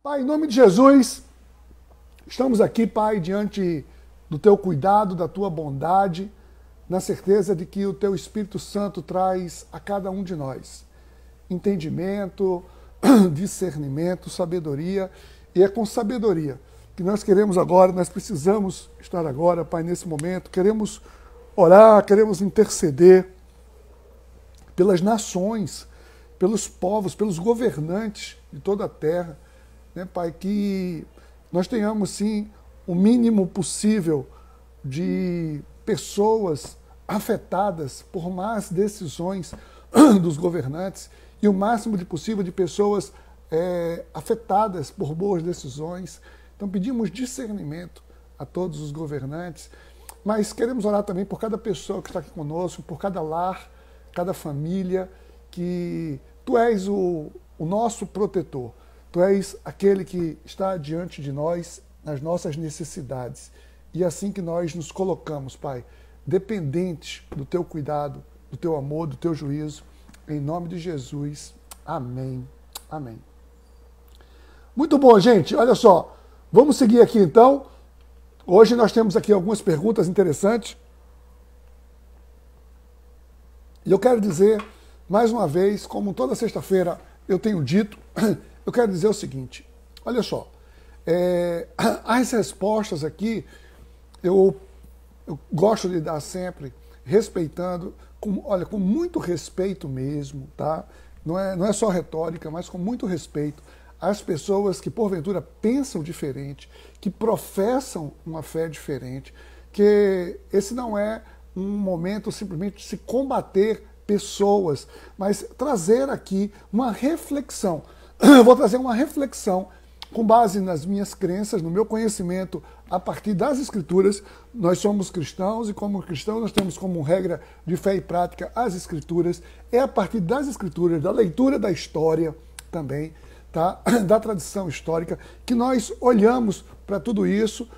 Pai, em nome de Jesus, estamos aqui, Pai, diante do Teu cuidado, da Tua bondade, na certeza de que o Teu Espírito Santo traz a cada um de nós entendimento, discernimento, sabedoria, e é com sabedoria que nós queremos agora, nós precisamos estar agora, Pai, nesse momento, queremos orar, queremos interceder pelas nações, pelos povos, pelos governantes de toda a terra, né, Pai, que nós tenhamos, sim, o mínimo possível de pessoas afetadas por más decisões dos governantes e o máximo de possível de pessoas afetadas por boas decisões. Então pedimos discernimento a todos os governantes, mas queremos orar também por cada pessoa que está aqui conosco, por cada lar, cada família, que Tu és o nosso protetor. Tu és aquele que está diante de nós nas nossas necessidades. E assim que nós nos colocamos, Pai, dependentes do Teu cuidado, do Teu amor, do Teu juízo, em nome de Jesus. Amém. Amém. Muito bom, gente. Olha só, vamos seguir aqui então. Hoje nós temos aqui algumas perguntas interessantes. E eu quero dizer, mais uma vez, como toda sexta-feira eu tenho dito, eu quero dizer o seguinte, olha só, as respostas aqui eu gosto de dar sempre respeitando, com muito respeito mesmo, tá? Não é só retórica, mas com muito respeito às pessoas que porventura pensam diferente, que professam uma fé diferente, que esse não é um momento simplesmente de se combater pessoas, mas trazer aqui uma reflexão. Eu vou trazer uma reflexão com base nas minhas crenças, no meu conhecimento a partir das Escrituras. Nós somos cristãos e como cristãos nós temos como regra de fé e prática as Escrituras. É a partir das Escrituras, da leitura da história também, tá? Da tradição histórica, que nós olhamos para tudo isso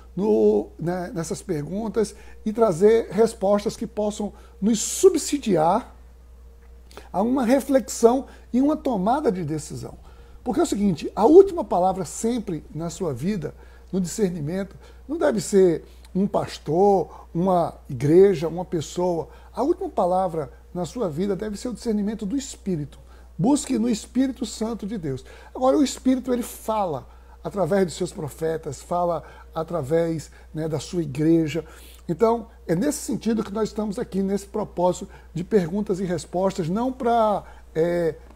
nessas perguntas e trazer respostas que possam nos subsidiar a uma reflexão e uma tomada de decisão. Porque é o seguinte, a última palavra sempre na sua vida, no discernimento, não deve ser um pastor, uma igreja, uma pessoa. A última palavra na sua vida deve ser o discernimento do Espírito. Busque no Espírito Santo de Deus. Agora, o Espírito, ele fala através dos seus profetas, fala através, né, da sua igreja. Então, é nesse sentido que nós estamos aqui, nesse propósito de perguntas e respostas, não para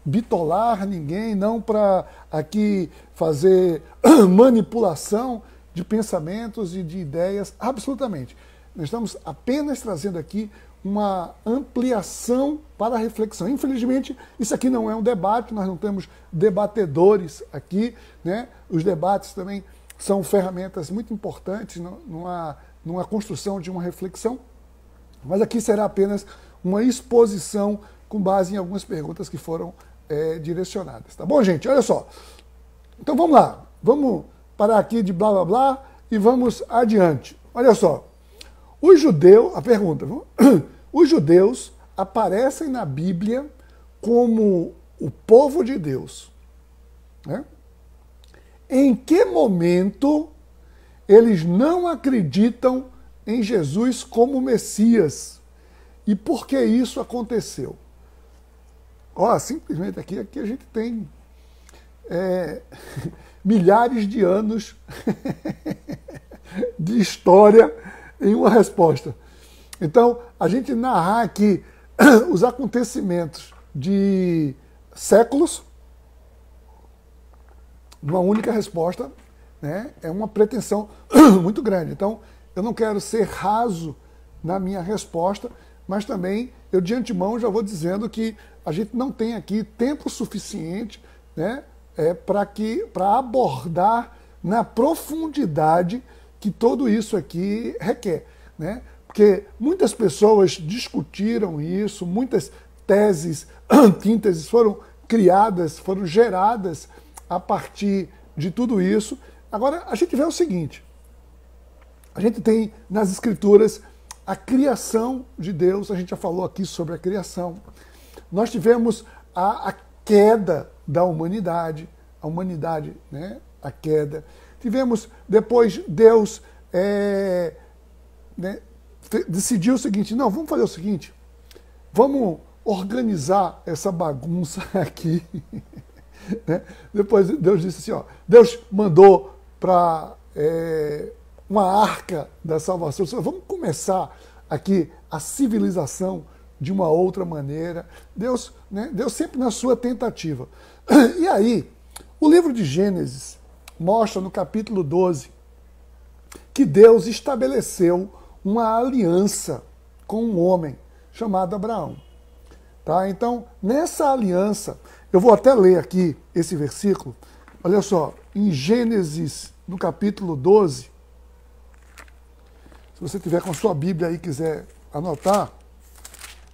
bitolar ninguém, não para aqui fazer manipulação de pensamentos e de ideias, absolutamente. Nós estamos apenas trazendo aqui uma ampliação para a reflexão. Infelizmente, isso aqui não é um debate, nós não temos debatedores aqui, né? Os debates também são ferramentas muito importantes numa construção de uma reflexão, mas aqui será apenas uma exposição com base em algumas perguntas que foram direcionadas. Tá bom, gente? Olha só. Então vamos lá. Vamos parar aqui de blá blá blá e vamos adiante. Olha só. A pergunta, os judeus aparecem na Bíblia como o povo de Deus, né? Em que momento eles não acreditam em Jesus como Messias? E por que isso aconteceu? Ó, simplesmente aqui a gente tem milhares de anos de história em uma resposta. Então, a gente narrar aqui os acontecimentos de séculos numa única resposta, né, é uma pretensão muito grande. Então, eu não quero ser raso na minha resposta, mas também eu de antemão já vou dizendo que a gente não tem aqui tempo suficiente, né, para abordar na profundidade que tudo isso aqui requer, né? Porque muitas pessoas discutiram isso, muitas teses, antínteses foram criadas, foram geradas a partir de tudo isso. Agora, a gente vê o seguinte, a gente tem nas Escrituras a criação de Deus, a gente já falou aqui sobre a criação. Nós tivemos a queda da humanidade, a humanidade, né, a queda. Tivemos, depois, Deus decidiu o seguinte, não, vamos fazer o seguinte, vamos organizar essa bagunça aqui. Né? Depois Deus disse assim, ó, Deus mandou para uma arca da salvação. Vamos começar aqui a civilização de uma outra maneira. Deus sempre na sua tentativa. E aí, o livro de Gênesis mostra no capítulo 12 que Deus estabeleceu uma aliança com um homem chamado Abraão. Tá? Então, nessa aliança, eu vou até ler aqui esse versículo. Olha só, em Gênesis, no capítulo 12, se você tiver com a sua Bíblia aí e quiser anotar,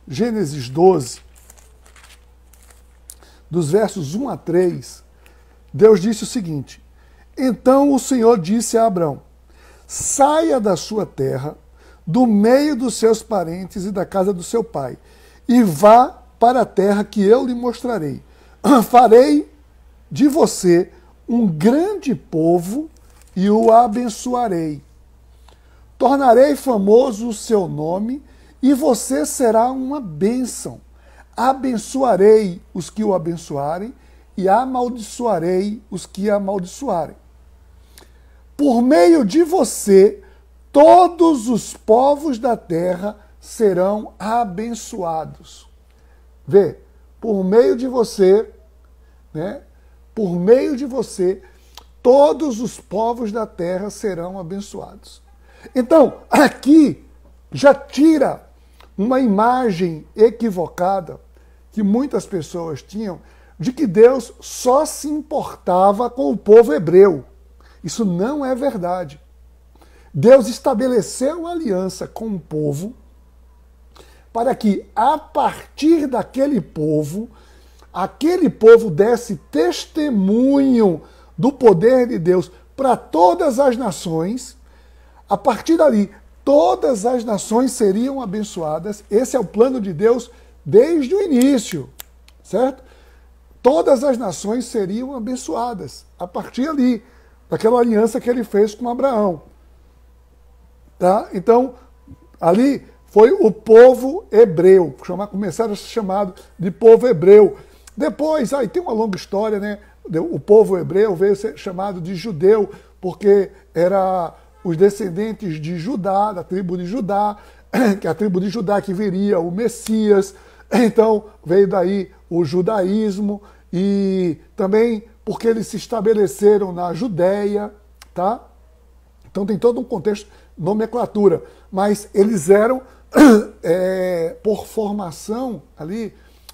Gênesis 12, dos versos 1 a 3, Deus disse o seguinte, então o Senhor disse a Abrão, saia da sua terra, do meio dos seus parentes e da casa do seu pai, e vá para a terra que eu lhe mostrarei. Farei de você um grande povo e o abençoarei. Tornarei famoso o seu nome e você será uma bênção. Abençoarei os que o abençoarem e amaldiçoarei os que amaldiçoarem. Por meio de você, todos os povos da terra serão abençoados. Vê, por meio de você, né? Por meio de você, todos os povos da terra serão abençoados. Então, aqui já tira uma imagem equivocada que muitas pessoas tinham de que Deus só se importava com o povo hebreu. Isso não é verdade. Deus estabeleceu uma aliança com o povo para que, a partir daquele povo, aquele povo desse testemunho do poder de Deus para todas as nações. A partir dali, todas as nações seriam abençoadas. Esse é o plano de Deus desde o início, certo? Todas as nações seriam abençoadas a partir ali, daquela aliança que ele fez com Abraão. Tá? Então, ali foi o povo hebreu, começaram a ser chamado de povo hebreu. Depois, aí tem uma longa história, né? O povo hebreu veio ser chamado de judeu, porque era os descendentes de Judá, da tribo de Judá, que é a tribo de Judá que viria o Messias. Então, veio daí o judaísmo, e também porque eles se estabeleceram na Judéia, tá? Então tem todo um contexto, nomenclatura, mas eles eram, por formação ali,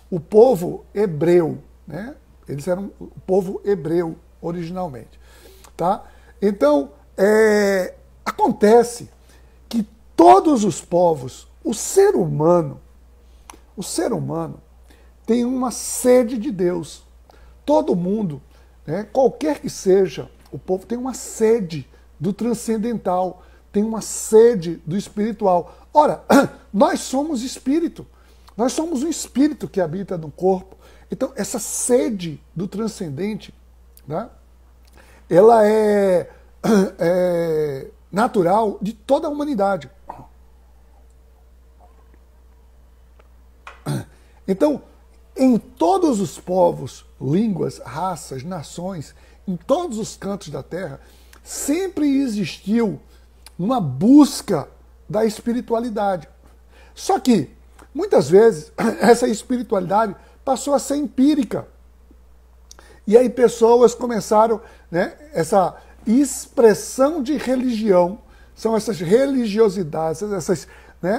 o povo hebreu, né? Eles eram o povo hebreu originalmente, tá? Então, acontece que todos os povos, o ser humano tem uma sede de Deus. Todo mundo, né, qualquer que seja, o povo tem uma sede do transcendental, tem uma sede do espiritual. Ora, nós somos espírito. Nós somos um espírito que habita no corpo. Então, essa sede do transcendente, né, ela é natural de toda a humanidade. Então, em todos os povos, línguas, raças, nações, em todos os cantos da terra, sempre existiu uma busca da espiritualidade. Só que, muitas vezes, essa espiritualidade passou a ser empírica. E aí pessoas começaram, né, essa expressão de religião, são essas religiosidades,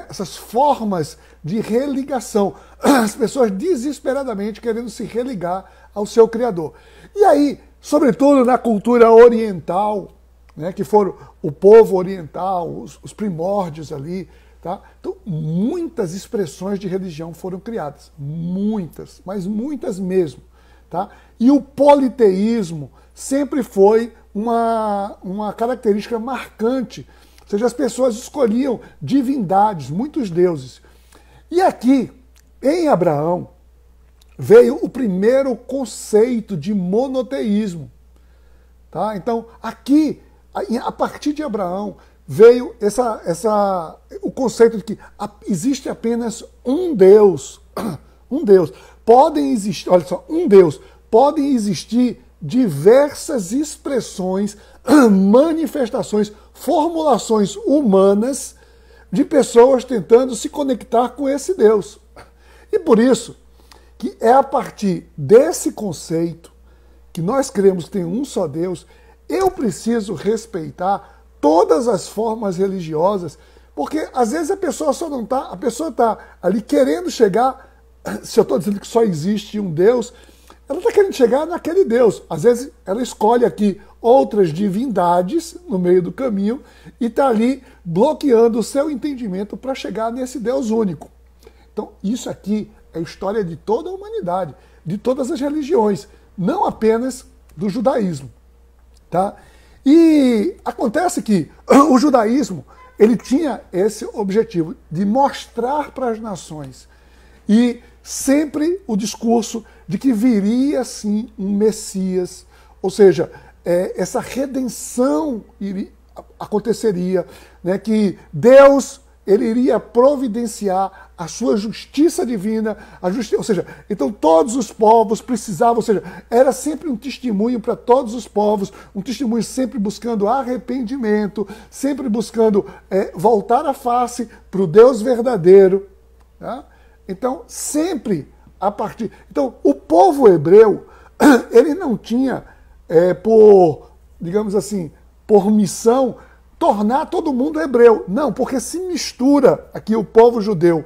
essas formas de religação. As pessoas desesperadamente querendo se religar ao seu Criador. E aí, sobretudo na cultura oriental, né, que foram o povo oriental, os primórdios ali, tá? Então, muitas expressões de religião foram criadas. Muitas, mas muitas mesmo. Tá? E o politeísmo sempre foi uma característica marcante. Ou seja, as pessoas escolhiam divindades, muitos deuses. E aqui, em Abraão, veio o primeiro conceito de monoteísmo. Tá? Então, aqui, a partir de Abraão, veio o conceito de que existe apenas um Deus. Um Deus. Podem existir, olha só, um Deus. Podem existir diversas expressões, manifestações, formulações humanas de pessoas tentando se conectar com esse Deus. E por isso que é a partir desse conceito que nós cremos que tem um só Deus, eu preciso respeitar todas as formas religiosas, porque às vezes a pessoa está ali querendo chegar, se eu estou dizendo que só existe um Deus, ela está querendo chegar naquele Deus. Às vezes ela escolhe aqui outras divindades no meio do caminho e está ali bloqueando o seu entendimento para chegar nesse Deus único. Então isso aqui é a história de toda a humanidade, de todas as religiões, não apenas do judaísmo. Tá? E acontece que o judaísmo ele tinha esse objetivo de mostrar para as nações e sempre o discurso de que viria sim um Messias, ou seja, essa redenção aconteceria, né, que Deus ele iria providenciar a sua justiça divina, ou seja, então todos os povos precisavam, ou seja, era sempre um testemunho para todos os povos, um testemunho sempre buscando arrependimento, sempre buscando voltar a face para o Deus verdadeiro. Tá? Então, sempre a partir... Então, o povo hebreu, ele não tinha digamos assim, por missão, tornar todo mundo hebreu. Não, porque se mistura aqui o povo judeu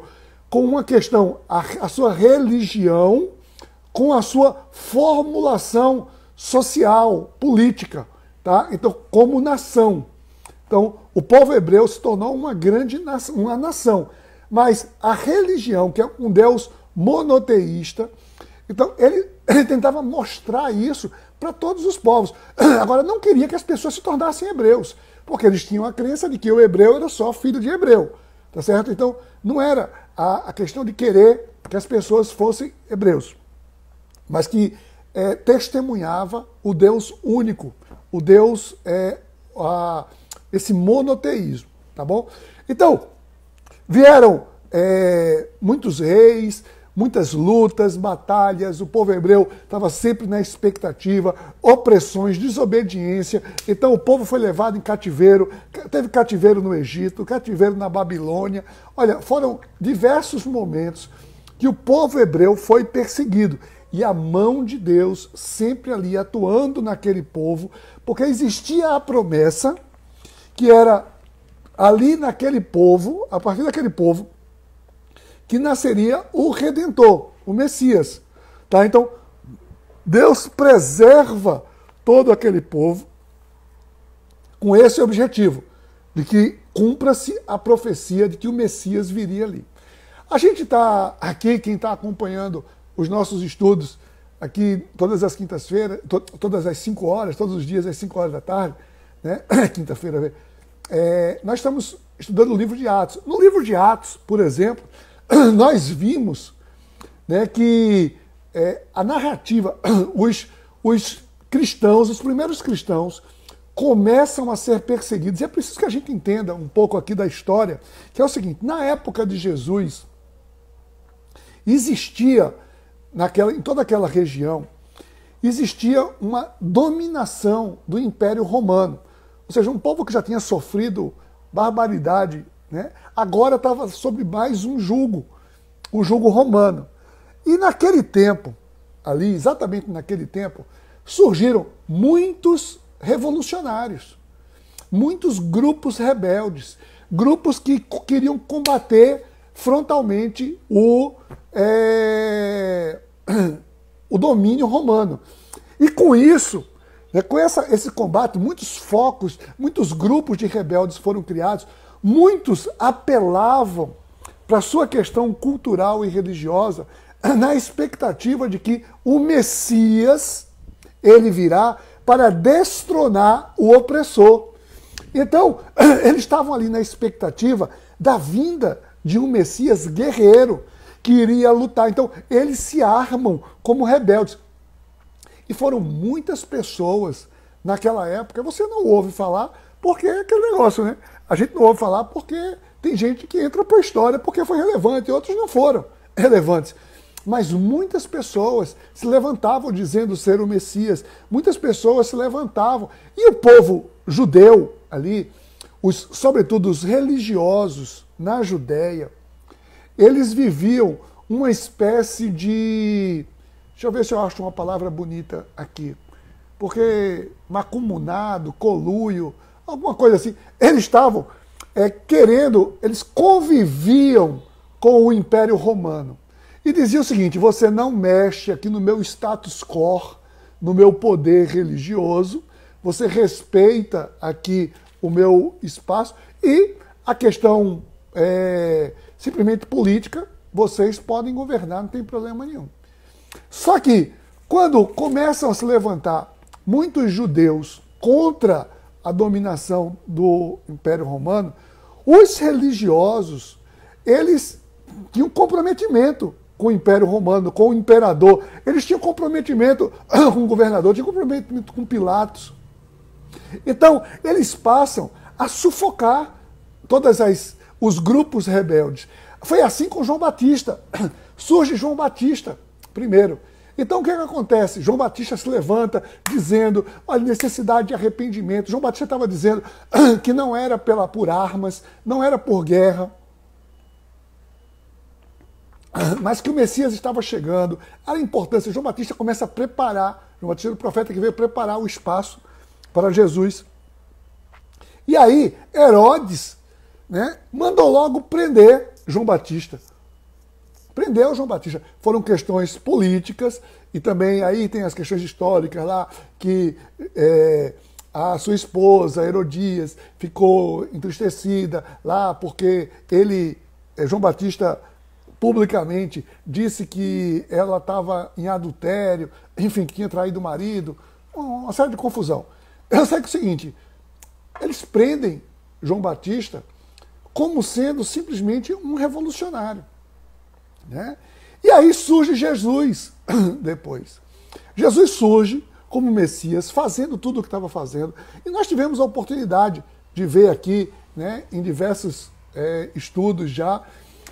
com uma questão, a sua religião, com a sua formulação social, política, tá? Então, como nação. Então, o povo hebreu se tornou uma grande nação, uma nação. Mas a religião, que é um Deus monoteísta, então ele tentava mostrar isso para todos os povos. Agora, não queria que as pessoas se tornassem hebreus, porque eles tinham a crença de que o hebreu era só filho de hebreu, tá certo? Então, não era a questão de querer que as pessoas fossem hebreus, mas que testemunhava o Deus único, o Deus, esse monoteísmo, tá bom? Então, vieram muitos reis, muitas lutas, batalhas, o povo hebreu estava sempre na expectativa, opressões, desobediência. Então o povo foi levado em cativeiro, teve cativeiro no Egito, cativeiro na Babilônia. Olha, foram diversos momentos que o povo hebreu foi perseguido. E a mão de Deus sempre ali atuando naquele povo, porque existia a promessa que era ali naquele povo, a partir daquele povo, que nasceria o Redentor, o Messias. Tá? Então, Deus preserva todo aquele povo com esse objetivo, de que cumpra-se a profecia de que o Messias viria ali. A gente está aqui, quem está acompanhando os nossos estudos, aqui todas as quintas-feiras, todas as 5 horas, todos os dias às 5 horas da tarde, né? Quinta-feira, nós estamos estudando o livro de Atos. No livro de Atos, por exemplo, nós vimos, né, que a narrativa, os cristãos, os primeiros cristãos, começam a ser perseguidos. E é preciso que a gente entenda um pouco aqui da história, que é o seguinte: na época de Jesus, existia, em toda aquela região, existia uma dominação do Império Romano. Ou seja, um povo que já tinha sofrido barbaridade, né, agora estava sob mais um jugo, o jugo romano. E naquele tempo, ali, exatamente naquele tempo, surgiram muitos revolucionários, muitos grupos rebeldes, grupos que queriam combater frontalmente o domínio romano. E com isso, com esse combate, muitos focos, muitos grupos de rebeldes foram criados. Muitos apelavam para a sua questão cultural e religiosa na expectativa de que o Messias, ele virá para destronar o opressor. Então, eles estavam ali na expectativa da vinda de um Messias guerreiro que iria lutar. Então, eles se armam como rebeldes. E foram muitas pessoas naquela época, você não ouve falar, porque é aquele negócio, né? A gente não ouve falar porque tem gente que entra para a história porque foi relevante, e outros não foram relevantes. Mas muitas pessoas se levantavam dizendo ser o Messias, muitas pessoas se levantavam. E o povo judeu ali, sobretudo os religiosos na Judéia, eles viviam uma espécie de... Deixa eu ver se eu acho uma palavra bonita aqui. Porque macumunado, coluio, alguma coisa assim. Eles estavam querendo, eles conviviam com o Império Romano. E dizia o seguinte: você não mexe aqui no meu status quo, no meu poder religioso, você respeita aqui o meu espaço e a questão simplesmente política, vocês podem governar, não tem problema nenhum. Só que quando começam a se levantar muitos judeus contra a dominação do Império Romano, os religiosos, eles tinham comprometimento com o Império Romano, com o imperador. Eles tinham comprometimento com o governador, tinham comprometimento com Pilatos. Então, eles passam a sufocar os grupos rebeldes. Foi assim com João Batista. Surge João Batista primeiro. Então, o que acontece? João Batista se levanta dizendo, olha, necessidade de arrependimento. João Batista estava dizendo que não era por armas, não era por guerra, mas que o Messias estava chegando. A importância, João Batista começa a preparar, João Batista é o profeta que veio preparar o espaço para Jesus. E aí, Herodes, né, mandou logo prender João Batista. Prendeu João Batista. Foram questões políticas e também aí tem as questões históricas lá, que a sua esposa, Herodias, ficou entristecida lá porque João Batista, publicamente disse que ela estava em adultério, enfim, que tinha traído o marido, uma série de confusão. Eu sei que é o seguinte, eles prendem João Batista como sendo simplesmente um revolucionário, né? E aí surge Jesus depois. Jesus surge como Messias, fazendo tudo o que estava fazendo. E nós tivemos a oportunidade de ver aqui, né, em diversos estudos já,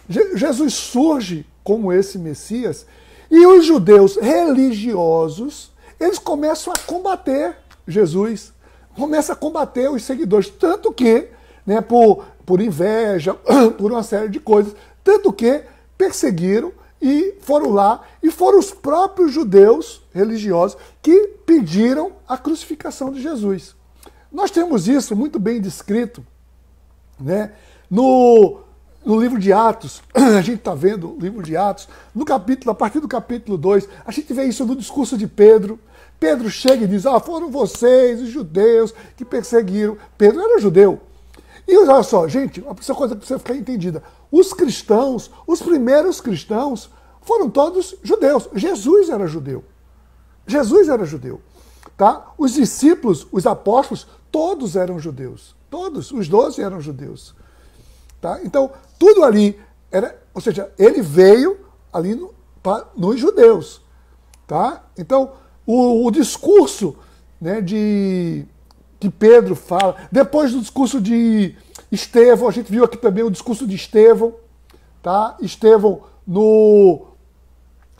Jesus surge como esse Messias e os judeus religiosos, eles começam a combater Jesus, começam a combater os seguidores, tanto que, né, por inveja, por uma série de coisas, tanto que perseguiram e foram lá, e foram os próprios judeus religiosos que pediram a crucificação de Jesus. Nós temos isso muito bem descrito, né, no livro de Atos. A gente está vendo o livro de Atos, a partir do capítulo 2, a gente vê isso no discurso de Pedro. Pedro chega e diz, foram vocês, os judeus, que perseguiram. Pedro era judeu. E olha só, gente, essa coisa precisa ficar entendida. Os cristãos, os primeiros cristãos, foram todos judeus. Jesus era judeu. Jesus era judeu. Tá? Os discípulos, os apóstolos, todos eram judeus. Todos, os 12 eram judeus. Tá? Então, tudo ali era, ou seja, ele veio ali nos judeus. Tá? Então, o discurso, né, que Pedro fala, depois do discurso de Estevão, a gente viu aqui também o discurso de Estevão, tá? Estevão,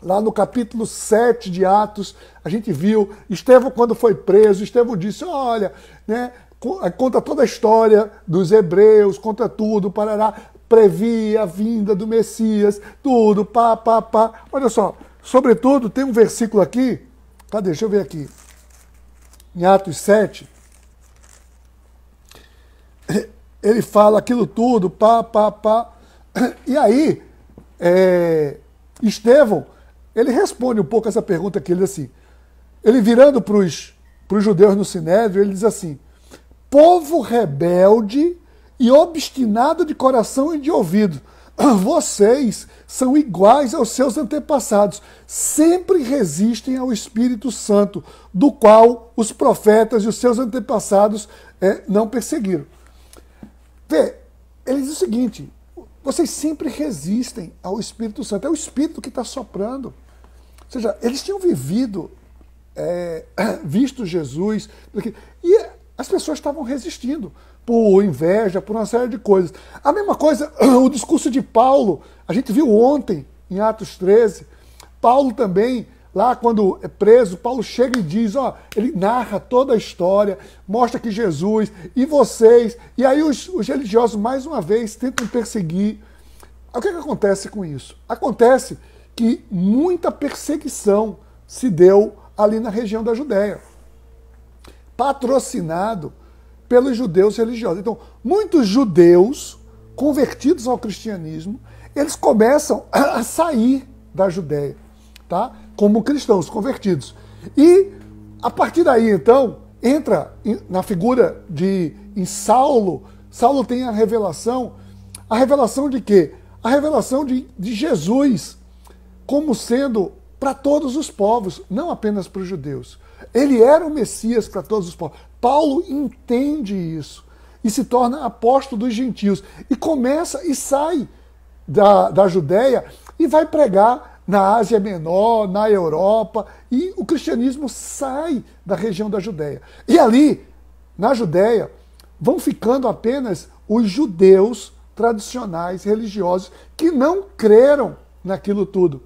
lá no capítulo 7 de Atos, a gente viu, Estevão quando foi preso, Estevão disse, olha, né, conta toda a história dos hebreus, conta tudo, parará, previa a vinda do Messias, tudo, pá. Olha só, sobretudo tem um versículo aqui, cadê? Deixa eu ver aqui, em Atos 7, ele fala aquilo tudo, pá. E aí, Estevão, ele responde um pouco essa pergunta que ele diz assim, ele virando para os judeus no Sinédrio, ele diz assim, povo rebelde e obstinado de coração e de ouvido, vocês são iguais aos seus antepassados, sempre resistem ao Espírito Santo, do qual os profetas e os seus antepassados não perseguiram. Vê, ele diz o seguinte, vocês sempre resistem ao Espírito Santo, é o Espírito que está soprando. Ou seja, eles tinham vivido visto Jesus. E as pessoas estavam resistindo por inveja, por uma série de coisas. A mesma coisa, o discurso de Paulo, a gente viu ontem, em Atos 13, Paulo também, lá quando é preso, Paulo chega e diz, ele narra toda a história, mostra que Jesus e vocês, e aí os religiosos mais uma vez tentam perseguir. O que acontece com isso? Acontece que muita perseguição se deu ali na região da Judéia, patrocinado pelos judeus religiosos. Então, muitos judeus convertidos ao cristianismo, eles começam a sair da Judéia, tá? Como cristãos convertidos. E, a partir daí, então, entra na figura em Saulo. Saulo tem a revelação de quê? A revelação de Jesus como sendo para todos os povos, não apenas para os judeus. Ele era o Messias para todos os povos. Paulo entende isso e se torna apóstolo dos gentios e começa e sai da Judéia e vai pregar na Ásia Menor, na Europa, e o cristianismo sai da região da Judéia. E ali, na Judéia, vão ficando apenas os judeus tradicionais, religiosos, que não creram naquilo tudo.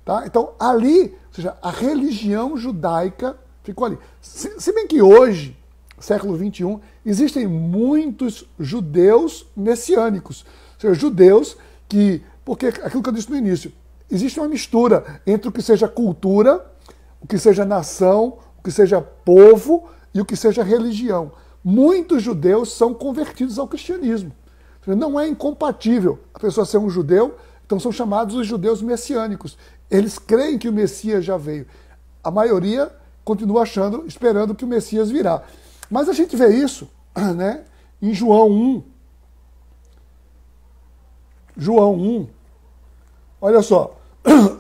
Tá? Então, ali, ou seja, a religião judaica ficou ali. Se bem que hoje, século XXI, existem muitos judeus messiânicos. Ou seja, judeus que, porque aquilo que eu disse no início, existe uma mistura entre o que seja cultura, o que seja nação, o que seja povo e o que seja religião. Muitos judeus são convertidos ao cristianismo. Não é incompatível a pessoa ser um judeu, então são chamados os judeus messiânicos. Eles creem que o Messias já veio. A maioria continua esperando que o Messias virá. Mas a gente vê isso, né, em João 1. João 1, olha só,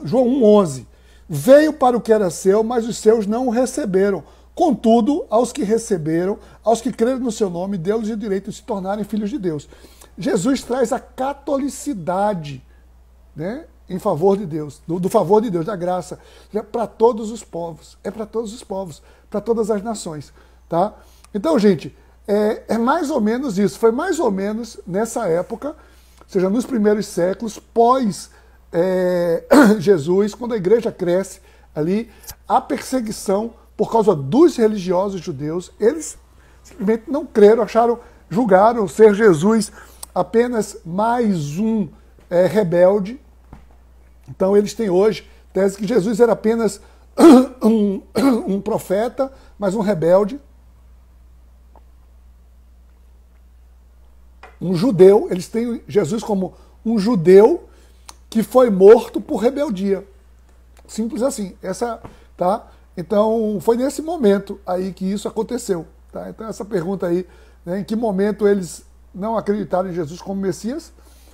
João 1,11. Veio para o que era seu, mas os seus não o receberam. Contudo, aos que receberam, aos que creram no seu nome, deu-lhes o direito de se tornarem filhos de Deus. Jesus traz a catolicidade, né, em favor de Deus, do favor de Deus, da graça, para todos os povos. É para todos os povos, para todas as nações. Tá? Então, gente, é mais ou menos isso. Foi mais ou menos nessa época, ou seja, nos primeiros séculos, pós Jesus, quando a igreja cresce ali, a perseguição por causa dos religiosos judeus, eles simplesmente não creram, julgaram ser Jesus apenas mais um rebelde. Então eles têm hoje tese que Jesus era apenas um profeta, mas um rebelde. Um judeu, eles têm Jesus como um judeu que foi morto por rebeldia. Simples assim. Tá? Então foi nesse momento aí que isso aconteceu. Tá? Então essa pergunta aí, né, em que momento eles não acreditaram em Jesus como Messias,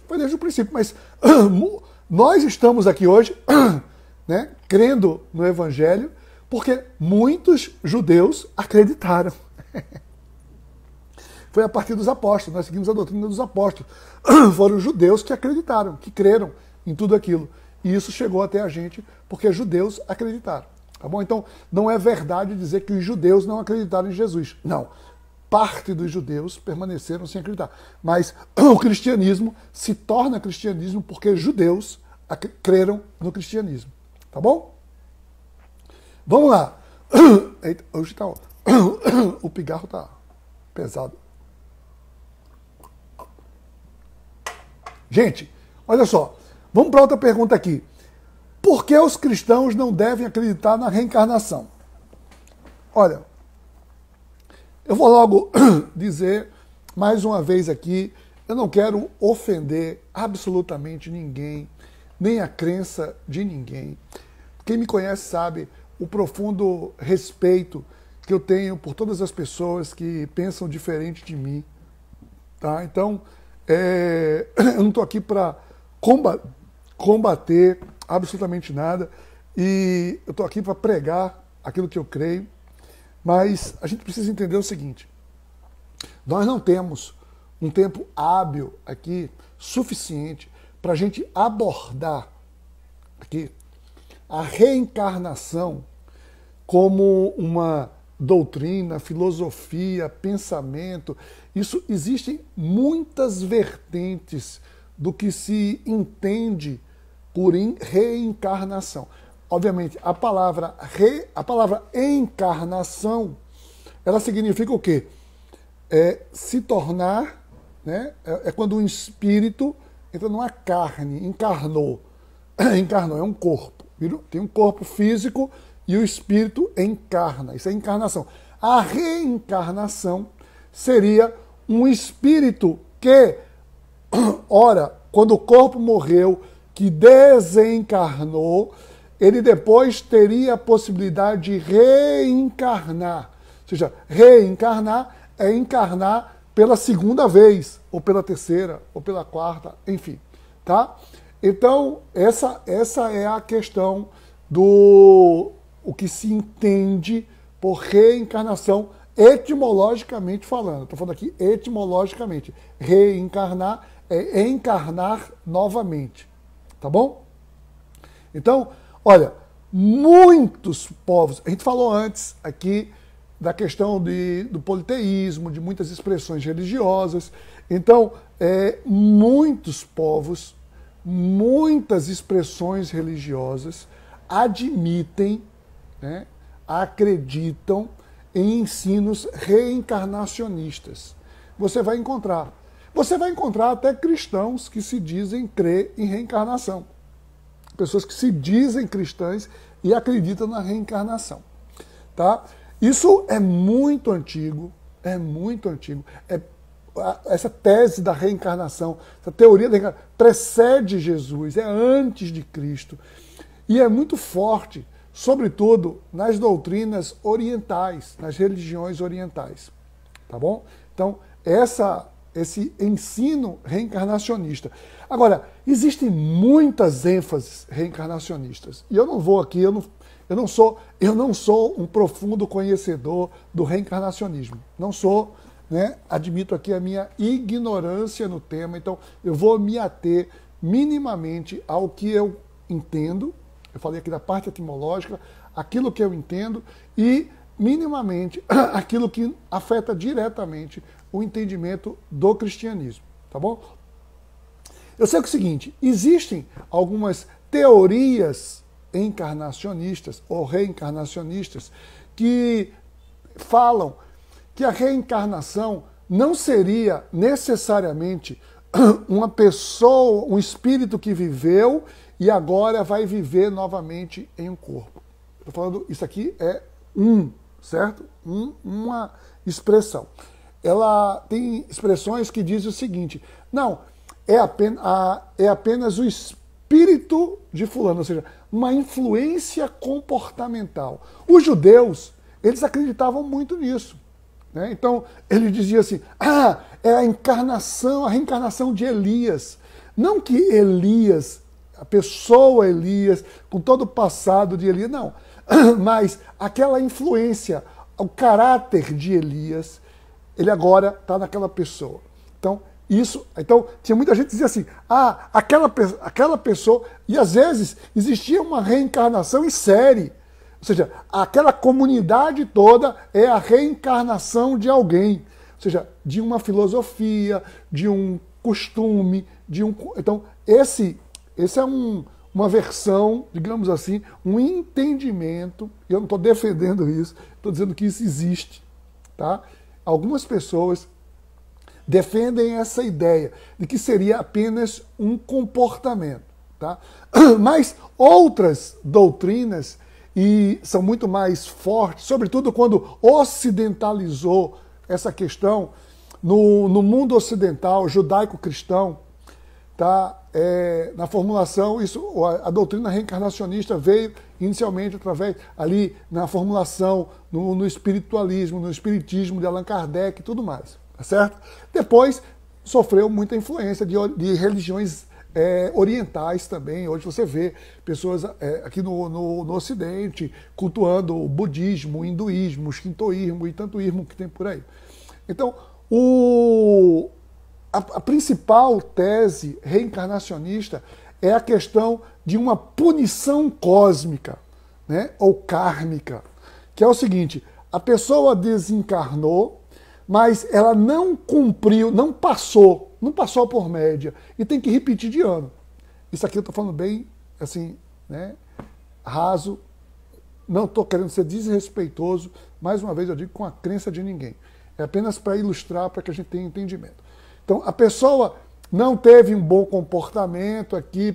foi desde o princípio. Mas nós estamos aqui hoje, né, crendo no Evangelho, porque muitos judeus acreditaram. Foi a partir dos apóstolos, nós seguimos a doutrina dos apóstolos. Foram os judeus que acreditaram, que creram em tudo aquilo. E isso chegou até a gente porque judeus acreditaram. Tá bom? Então, não é verdade dizer que os judeus não acreditaram em Jesus. Não. Parte dos judeus permaneceram sem acreditar. Mas o cristianismo se torna cristianismo porque judeus creram no cristianismo. Tá bom? Vamos lá. Eita, hoje tá, o pigarro tá pesado. Gente, olha só. Vamos para outra pergunta aqui. Por que os cristãos não devem acreditar na reencarnação? Olha, eu vou logo dizer mais uma vez aqui, eu não quero ofender absolutamente ninguém, nem a crença de ninguém. Quem me conhece sabe o profundo respeito que eu tenho por todas as pessoas que pensam diferente de mim. Tá? Então, eu não estou aqui para combater absolutamente nada, e eu estou aqui para pregar aquilo que eu creio, mas a gente precisa entender o seguinte: nós não temos um tempo hábil aqui suficiente para a gente abordar aqui a reencarnação como uma doutrina, filosofia, pensamento. Isso existem muitas vertentes do que se entende por reencarnação. Obviamente, a palavra encarnação, ela significa o quê? É se tornar, né? É quando um espírito entra numa carne, encarnou. Encarnou, é um corpo. Viu? Tem um corpo físico e o espírito encarna. Isso é encarnação. A reencarnação seria um espírito que, ora, quando o corpo morreu, que desencarnou, ele depois teria a possibilidade de reencarnar. Ou seja, reencarnar é encarnar pela segunda vez, ou pela terceira, ou pela quarta, enfim. Tá? Então, essa é a questão do o que se entende por reencarnação, etimologicamente falando. Estou falando aqui etimologicamente. Reencarnar é encarnar novamente. Tá bom? Então, olha, muitos povos... A gente falou antes aqui da questão do politeísmo, de muitas expressões religiosas. Então, muitos povos, muitas expressões religiosas admitem, né, acreditam em ensinos reencarnacionistas. Você vai encontrar até cristãos que se dizem crer em reencarnação. Pessoas que se dizem cristãs e acreditam na reencarnação. Tá? Isso é muito antigo, essa tese da reencarnação, essa teoria da reencarnação precede Jesus, é antes de Cristo. E é muito forte, sobretudo nas doutrinas orientais, nas religiões orientais. Tá bom? Então, esse ensino reencarnacionista. Agora, existem muitas ênfases reencarnacionistas. E eu não vou aqui, eu não sou um profundo conhecedor do reencarnacionismo. Não sou, né? Admito aqui a minha ignorância no tema, então eu vou me ater minimamente ao que eu entendo. Eu falei aqui da parte etimológica, aquilo que eu entendo e minimamente aquilo que afeta diretamente o entendimento do cristianismo, tá bom? Eu sei que é o seguinte, existem algumas teorias encarnacionistas ou reencarnacionistas que falam que a reencarnação não seria necessariamente uma pessoa, um espírito que viveu e agora vai viver novamente em um corpo. Estou falando, isso aqui é certo? Uma expressão. Ela tem expressões que dizem o seguinte, não, é apenas o espírito de fulano, ou seja, uma influência comportamental. Os judeus, eles acreditavam muito nisso. Né? Então, ele dizia assim, é a reencarnação de Elias. Não que Elias, a pessoa Elias, com todo o passado de Elias, não. Mas aquela influência, o caráter de Elias, ele agora está naquela pessoa. Então, tinha muita gente que dizia assim, aquela pessoa, e às vezes existia uma reencarnação em série. Ou seja, aquela comunidade toda é a reencarnação de alguém. Ou seja, de uma filosofia, de um costume, Então, esse é uma versão, digamos assim, um entendimento, e eu não estou defendendo isso, estou dizendo que isso existe. Tá? Algumas pessoas defendem essa ideia de que seria apenas um comportamento. Tá? Mas outras doutrinas, e são muito mais fortes, sobretudo quando ocidentalizou essa questão, no mundo ocidental, judaico-cristão, tá? Na formulação, a doutrina reencarnacionista veio inicialmente através, ali na formulação, no espiritualismo, no espiritismo de Allan Kardec e tudo mais. Tá certo? Depois sofreu muita influência de religiões orientais também. Hoje você vê pessoas aqui no Ocidente cultuando o budismo, o hinduísmo, o shintoísmo e tanto ismo que tem por aí. Então, a principal tese reencarnacionista é a questão de uma punição cósmica, né, ou kármica, que é o seguinte: a pessoa desencarnou, mas ela não cumpriu, não passou por média, e tem que repetir de ano. Isso aqui eu estou falando bem, assim, né, raso, não estou querendo ser desrespeitoso, mais uma vez eu digo com a crença de ninguém. É apenas para ilustrar, para que a gente tenha entendimento. Então, a pessoa não teve um bom comportamento aqui,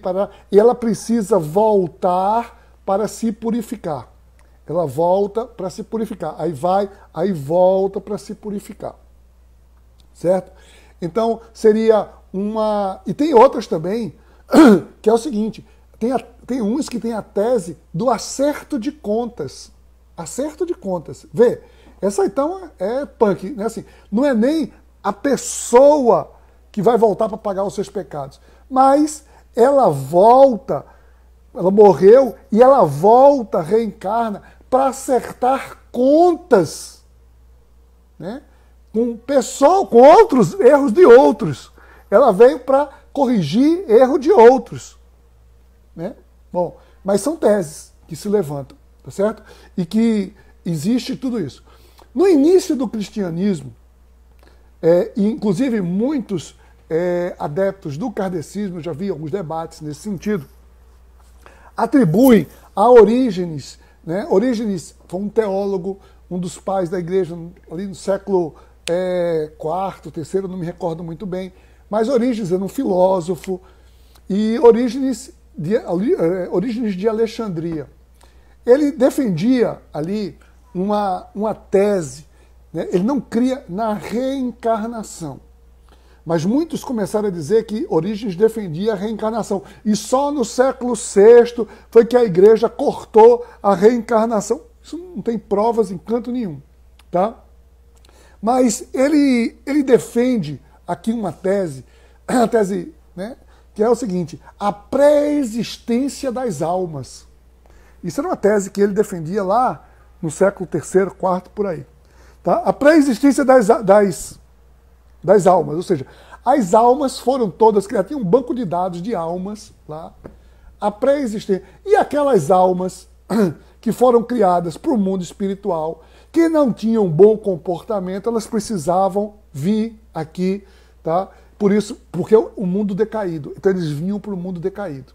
e ela precisa voltar para se purificar. Ela volta para se purificar. Aí volta para se purificar. Certo? Então, seria uma... E tem outras também, que é o seguinte, tem uns que tem a tese do acerto de contas. Acerto de contas. Vê, essa então é punk, né? Assim, não é nem a pessoa que vai voltar para pagar os seus pecados, mas ela volta, ela morreu e ela volta, reencarna para acertar contas, né? Com outros erros de outros. Ela veio para corrigir erro de outros, né? Bom, mas são teses que se levantam, tá certo? E que existe tudo isso. No início do cristianismo, inclusive muitos adeptos do kardecismo, já vi alguns debates nesse sentido, atribuem a Orígenes, né? Orígenes foi um teólogo, um dos pais da igreja ali no século IV, terceiro, não me recordo muito bem, mas Orígenes era um filósofo, e Orígenes de Alexandria. Ele defendia ali uma tese, né? Ele não cria na reencarnação. Mas muitos começaram a dizer que Orígenes defendia a reencarnação. E só no século VI foi que a igreja cortou a reencarnação. Isso não tem provas em canto nenhum. Tá? Mas ele defende aqui uma tese, né, que é o seguinte: a pré-existência das almas. Isso era uma tese que ele defendia lá no século III, IV, por aí. Tá? A pré-existência das almas, ou seja, as almas foram todas criadas, tinha um banco de dados de almas lá, a pré-existência. E aquelas almas que foram criadas para o mundo espiritual, que não tinham bom comportamento, elas precisavam vir aqui, tá? Por isso, porque o mundo decaído, então eles vinham para o mundo decaído.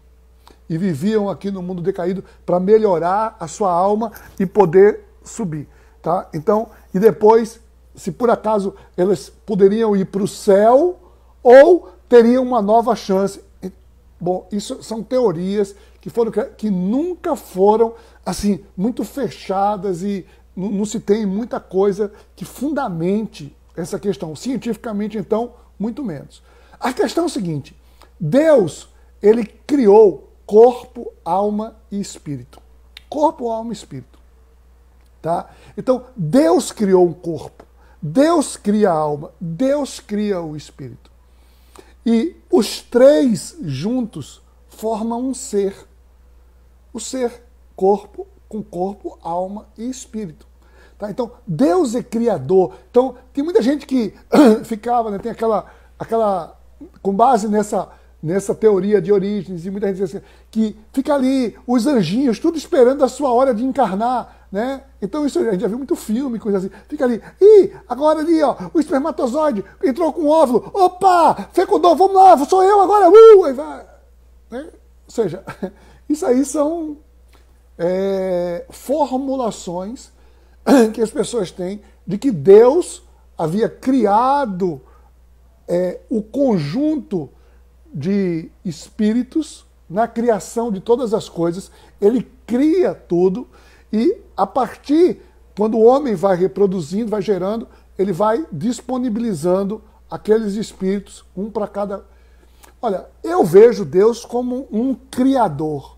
E viviam aqui no mundo decaído para melhorar a sua alma e poder subir. Tá? Então, e depois, se por acaso eles poderiam ir para o céu ou teriam uma nova chance. Bom, isso são teorias que nunca foram assim muito fechadas e não se tem muita coisa que fundamente essa questão. Cientificamente, então, muito menos. A questão é o seguinte: Deus, ele criou corpo, alma e espírito. Corpo, alma e espírito. Tá? Então, Deus criou um corpo, Deus cria a alma, Deus cria o espírito. E os três juntos formam um ser. O ser, corpo, com corpo, alma e espírito. Tá? Então, Deus é criador. Então, tem muita gente que ficava, né, tem aquela com base nessa teoria de Orígenes, e muita gente diz assim, que fica ali, os anjinhos, tudo esperando a sua hora de encarnar, né? Então isso a gente já viu muito filme, coisa assim, fica ali, agora ali, ó, o espermatozoide entrou com o óvulo, opa, fecundou, vamos lá, sou eu agora, aí vai. Né? Ou seja, isso aí são formulações que as pessoas têm de que Deus havia criado o conjunto de espíritos na criação de todas as coisas. Ele cria tudo e a partir, quando o homem vai reproduzindo, vai gerando, ele vai disponibilizando aqueles espíritos, um para cada... Olha, eu vejo Deus como um criador.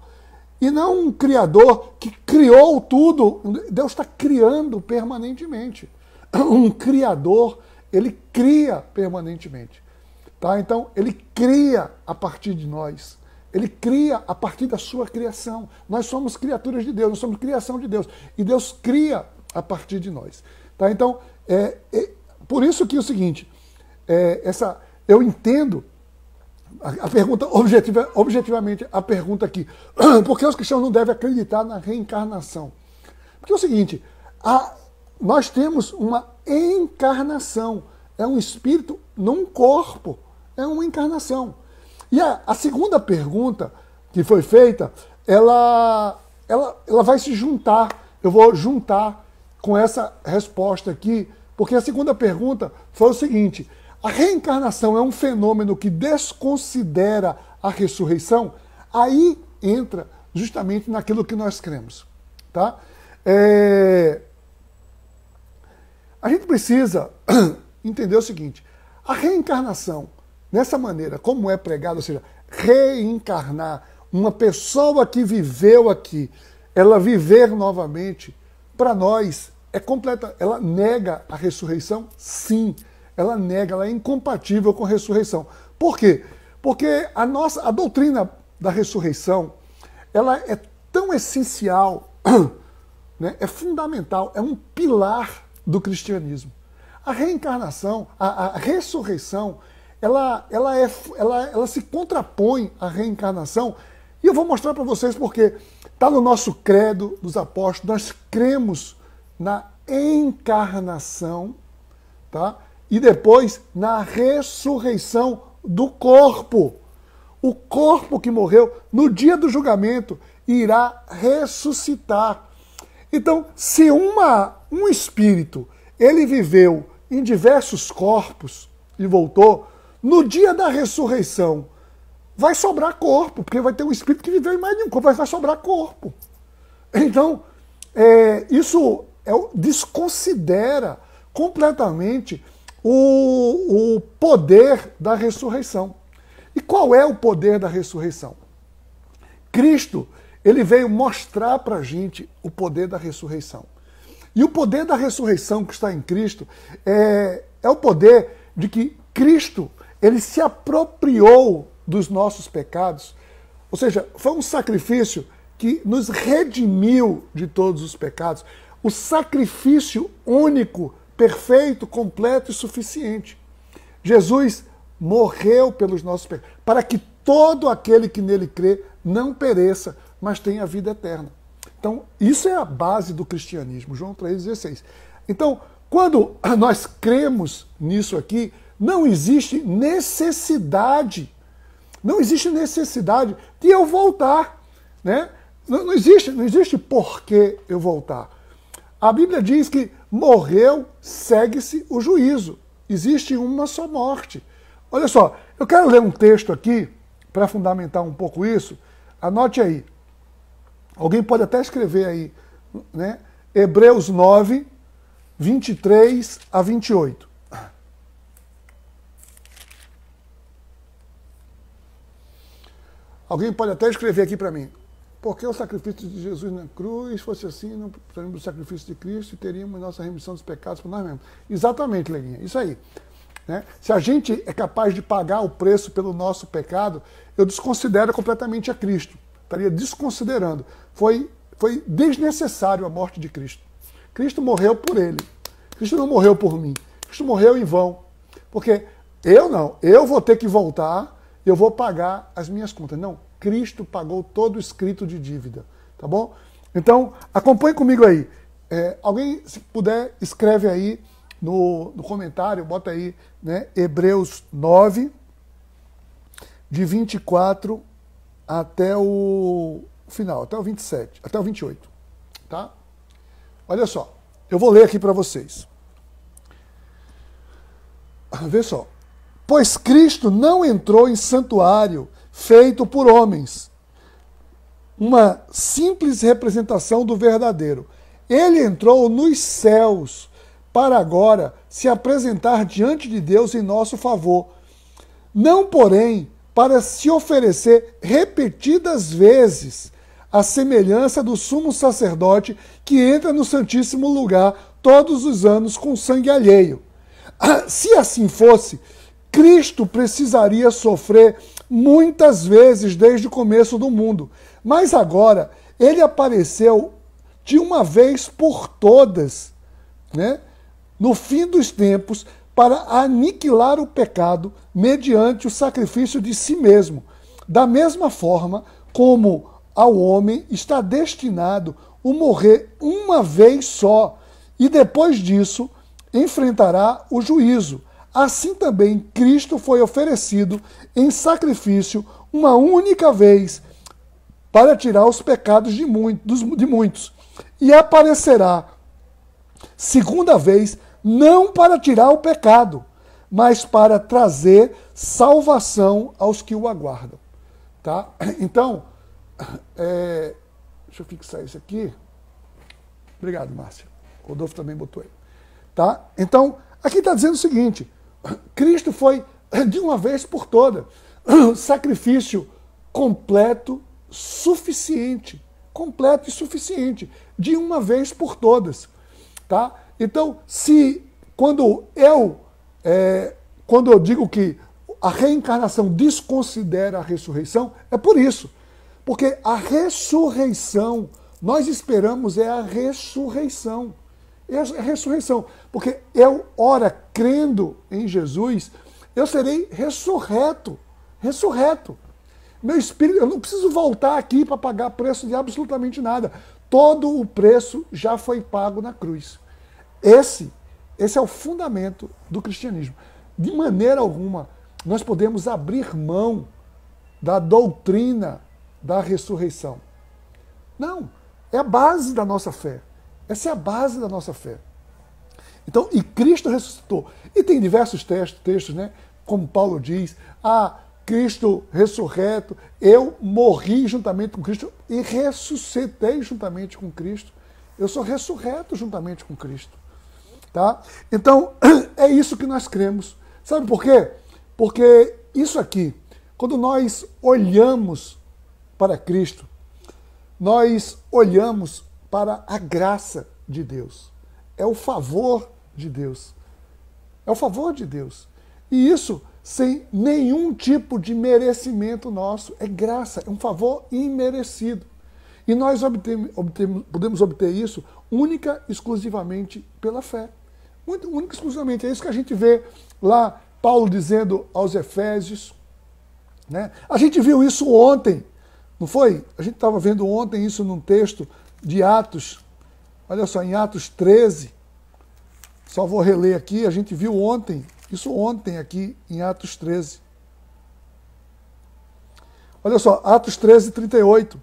E não um criador que criou tudo. Deus está criando permanentemente. Um criador, ele cria permanentemente. Tá? Então, ele cria a partir de nós. Ele cria a partir da sua criação. Nós somos criaturas de Deus, nós somos criação de Deus. E Deus cria a partir de nós. Tá? Então, por isso que é o seguinte, eu entendo a pergunta, objetivamente, a pergunta aqui, por que os cristãos não devem acreditar na reencarnação? Porque é o seguinte, nós temos uma encarnação. É um espírito num corpo. É uma encarnação. E a segunda pergunta que foi feita, ela vai se juntar. Eu vou juntar com essa resposta aqui, porque a segunda pergunta foi o seguinte: a reencarnação é um fenômeno que desconsidera a ressurreição? Aí entra justamente naquilo que nós cremos. Tá? A gente precisa entender o seguinte: a reencarnação, dessa maneira, como é pregado, ou seja, reencarnar, uma pessoa que viveu aqui, ela viver novamente, para nós é completa. Ela nega a ressurreição? Sim, ela nega, ela é incompatível com a ressurreição. Por quê? Porque a doutrina da ressurreição, ela é tão essencial, né, é fundamental, é um pilar do cristianismo. A reencarnação, a ressurreição, ela se contrapõe à reencarnação, e eu vou mostrar para vocês porque está no nosso credo dos apóstolos. Nós cremos na encarnação, tá? E depois na ressurreição do corpo. O corpo que morreu no dia do julgamento irá ressuscitar. Então, se um espírito ele viveu em diversos corpos e voltou, no dia da ressurreição vai sobrar corpo, porque vai ter um espírito que viveu em mais de um corpo, vai sobrar corpo. Então, isso desconsidera completamente o poder da ressurreição. E qual é o poder da ressurreição? Cristo, ele veio mostrar para a gente o poder da ressurreição. E o poder da ressurreição que está em Cristo é o poder de que Cristo, ele se apropriou dos nossos pecados, ou seja, foi um sacrifício que nos redimiu de todos os pecados, o sacrifício único, perfeito, completo e suficiente. Jesus morreu pelos nossos pecados, para que todo aquele que nele crê não pereça, mas tenha vida eterna. Então, isso é a base do cristianismo, João 3,16. Então, quando nós cremos nisso aqui, não existe necessidade de eu voltar, né? Não existe por que eu voltar. A Bíblia diz que morreu, segue-se o juízo. Existe uma só morte. Olha só, eu quero ler um texto aqui para fundamentar um pouco isso. Anote aí. Alguém pode até escrever aí, né? Hebreus 9, 23 a 28. Alguém pode até escrever aqui para mim. Porque o sacrifício de Jesus na cruz fosse assim, no sacrifício de Cristo, teríamos nossa remissão dos pecados por nós mesmos. Exatamente, Leguinha, isso aí. Né? Se a gente é capaz de pagar o preço pelo nosso pecado, eu desconsidero completamente a Cristo. Estaria desconsiderando. Foi desnecessário a morte de Cristo. Cristo morreu por ele. Cristo não morreu por mim. Cristo morreu em vão. Porque eu vou ter que voltar, eu vou pagar as minhas contas. Não, Cristo pagou todo o escrito de dívida. Tá bom? Então, acompanhe comigo aí. Alguém, se puder, escreve aí no comentário, bota aí, né, Hebreus 9, de 24 até o final, até o 27, até o 28. Tá? Olha só, eu vou ler aqui para vocês. Vê só. Pois Cristo não entrou em santuário feito por homens, uma simples representação do verdadeiro. Ele entrou nos céus para agora se apresentar diante de Deus em nosso favor. Não, porém, para se oferecer repetidas vezes à semelhança do sumo sacerdote que entra no Santíssimo Lugar todos os anos com sangue alheio. Se assim fosse, Cristo precisaria sofrer muitas vezes desde o começo do mundo. Mas agora, ele apareceu de uma vez por todas, né, no fim dos tempos, para aniquilar o pecado mediante o sacrifício de si mesmo. Da mesma forma como ao homem está destinado o morrer uma vez só, e depois disso enfrentará o juízo. Assim também Cristo foi oferecido em sacrifício uma única vez para tirar os pecados de muitos, e aparecerá segunda vez não para tirar o pecado, mas para trazer salvação aos que o aguardam. Tá? Então, deixa eu fixar isso aqui. Obrigado, Márcia. O Rodolfo também botou aí. Tá? Então, aqui está dizendo o seguinte: Cristo foi, de uma vez por todas, sacrifício completo, suficiente. Completo e suficiente. De uma vez por todas. Tá? Então, quando eu digo que a reencarnação desconsidera a ressurreição, é por isso. Porque a ressurreição, nós esperamos a ressurreição. É a ressurreição. Porque eu, ora, crendo em Jesus, eu serei ressurreto. Ressurreto. Meu espírito, eu não preciso voltar aqui para pagar preço de absolutamente nada. Todo o preço já foi pago na cruz. Esse é o fundamento do cristianismo. De maneira alguma, nós podemos abrir mão da doutrina da ressurreição. Não, é a base da nossa fé. Essa é a base da nossa fé. Então, e Cristo ressuscitou. E tem diversos textos, né? Como Paulo diz, Cristo ressurreto, eu morri juntamente com Cristo e ressuscitei juntamente com Cristo. Eu sou ressurreto juntamente com Cristo. Tá? Então, é isso que nós cremos. Sabe por quê? Porque isso aqui, quando nós olhamos para Cristo, nós olhamos para a graça de Deus. É o favor de Deus. É o favor de Deus. E isso sem nenhum tipo de merecimento nosso. É graça, é um favor imerecido. E nós podemos obter isso única e exclusivamente pela fé. Única e exclusivamente. É isso que a gente vê lá, Paulo dizendo aos Efésios. Né? A gente viu isso ontem, não foi? A gente estava vendo ontem isso num texto de Atos. Olha só, em Atos 13. Só vou reler aqui. A gente viu ontem, isso ontem aqui em Atos 13. Olha só, Atos 13, 38.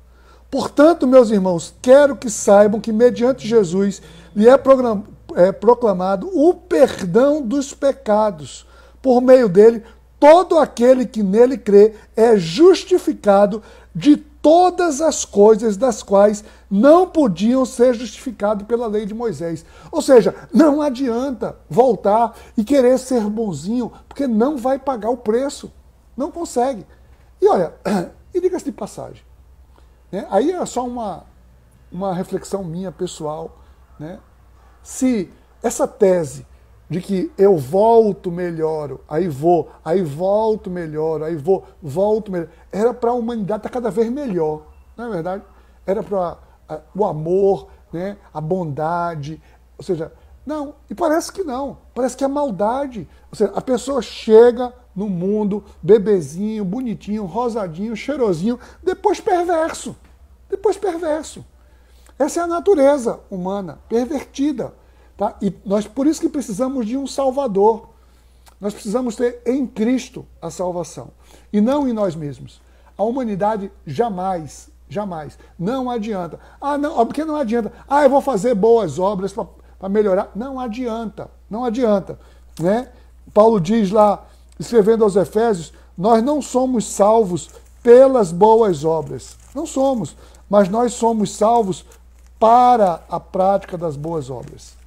Portanto, meus irmãos, quero que saibam que mediante Jesus lhe é proclamado o perdão dos pecados. Por meio dele, todo aquele que nele crê é justificado de todas as coisas das quais não podiam ser justificados pela lei de Moisés. Ou seja, não adianta voltar e querer ser bonzinho, porque não vai pagar o preço. Não consegue. E olha, e diga-se de passagem, né? Aí é só uma reflexão minha pessoal, né? Se essa tese de que eu volto, melhoro, aí volto, melhoro, aí volto, melhoro, era para a humanidade estar cada vez melhor, não é verdade? Era para o amor, né? A bondade, ou seja, não, e parece que não, parece que é maldade. Ou seja, a pessoa chega no mundo, bebezinho, bonitinho, rosadinho, cheirosinho, depois perverso. Essa é a natureza humana, pervertida. Tá? E nós, por isso que precisamos de um Salvador. Nós precisamos ter em Cristo a salvação, e não em nós mesmos. A humanidade jamais, não adianta. Não, porque não adianta. Eu vou fazer boas obras para melhorar. Não adianta. Né? Paulo diz lá, escrevendo aos Efésios, nós não somos salvos pelas boas obras. Não somos, mas nós somos salvos para a prática das boas obras.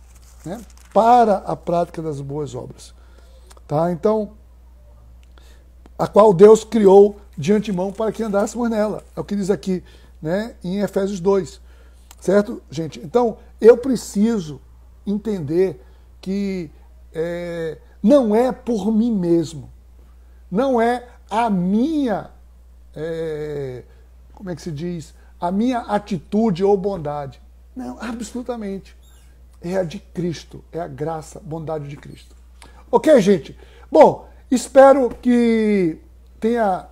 Né? Para a prática das boas obras. Tá? Então, a qual Deus criou de antemão para que andássemos nela. É o que diz aqui, né, em Efésios 2. Certo, gente? Então, eu preciso entender que não é por mim mesmo. Não é a minha, como é que se diz? A minha atitude ou bondade. Não, absolutamente. É a de Cristo. É a graça, bondade de Cristo. Ok, gente? Bom, espero que tenha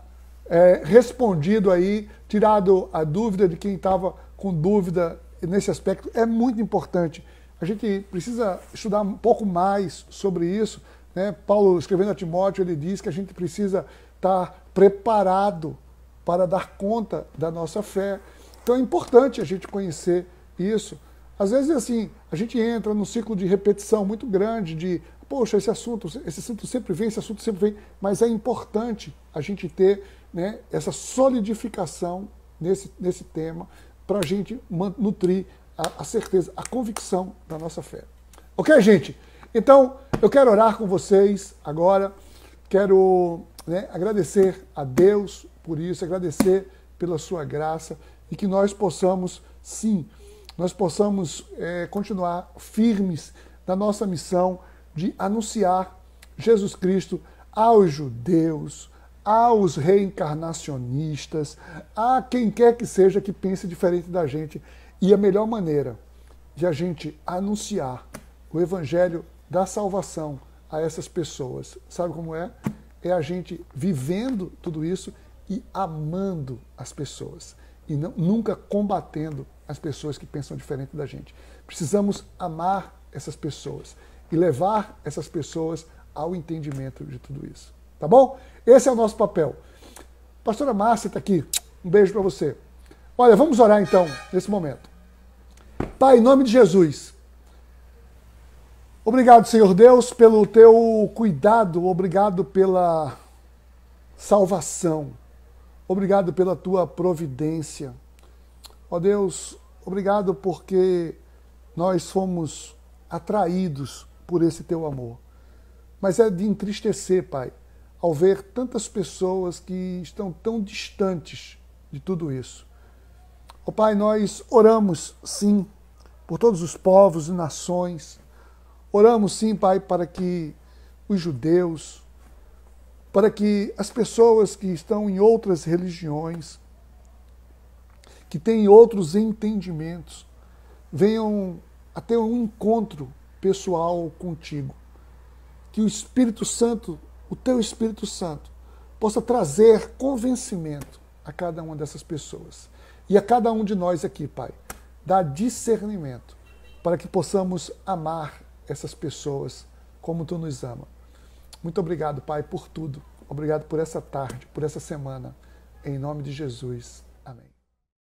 respondido aí, tirado a dúvida de quem estava com dúvida nesse aspecto. É muito importante a gente precisa estudar um pouco mais sobre isso, né? Paulo, escrevendo a Timóteo, ele diz que a gente precisa estar preparado para dar conta da nossa fé. Então é importante a gente conhecer isso. Às vezes, assim, a gente entra num ciclo de repetição muito grande de, poxa, esse assunto sempre vem, esse assunto sempre vem, mas é importante a gente ter, né, essa solidificação nesse tema para a gente nutrir a certeza, a convicção da nossa fé. Ok, gente? Então, eu quero orar com vocês agora, quero, né, agradecer a Deus por isso, agradecer pela sua graça e que nós possamos, sim, nós possamos continuar firmes na nossa missão de anunciar Jesus Cristo aos judeus, aos reencarnacionistas, a quem quer que seja que pense diferente da gente. E a melhor maneira de a gente anunciar o evangelho da salvação a essas pessoas, sabe como é? É a gente vivendo tudo isso e amando as pessoas. E nunca combatendo as pessoas que pensam diferente da gente. Precisamos amar essas pessoas e levar essas pessoas ao entendimento de tudo isso. Tá bom? Esse é o nosso papel. Pastora Márcia está aqui. Um beijo para você. Olha, vamos orar então, nesse momento. Pai, em nome de Jesus, obrigado, Senhor Deus, pelo teu cuidado, obrigado pela salvação, obrigado pela tua providência. Ó Deus, obrigado porque nós fomos atraídos por esse teu amor. Mas é de entristecer, Pai, ao ver tantas pessoas que estão tão distantes de tudo isso. Ó Pai, nós oramos, sim, por todos os povos e nações. Oramos, sim, Pai, para que os judeus, para que as pessoas que estão em outras religiões, que têm outros entendimentos, venham a ter um encontro pessoal contigo. Que o Espírito Santo, o teu Espírito Santo, possa trazer convencimento a cada uma dessas pessoas. E a cada um de nós aqui, Pai, dá discernimento para que possamos amar essas pessoas como tu nos ama. Muito obrigado, Pai, por tudo. Obrigado por essa tarde, por essa semana. Em nome de Jesus.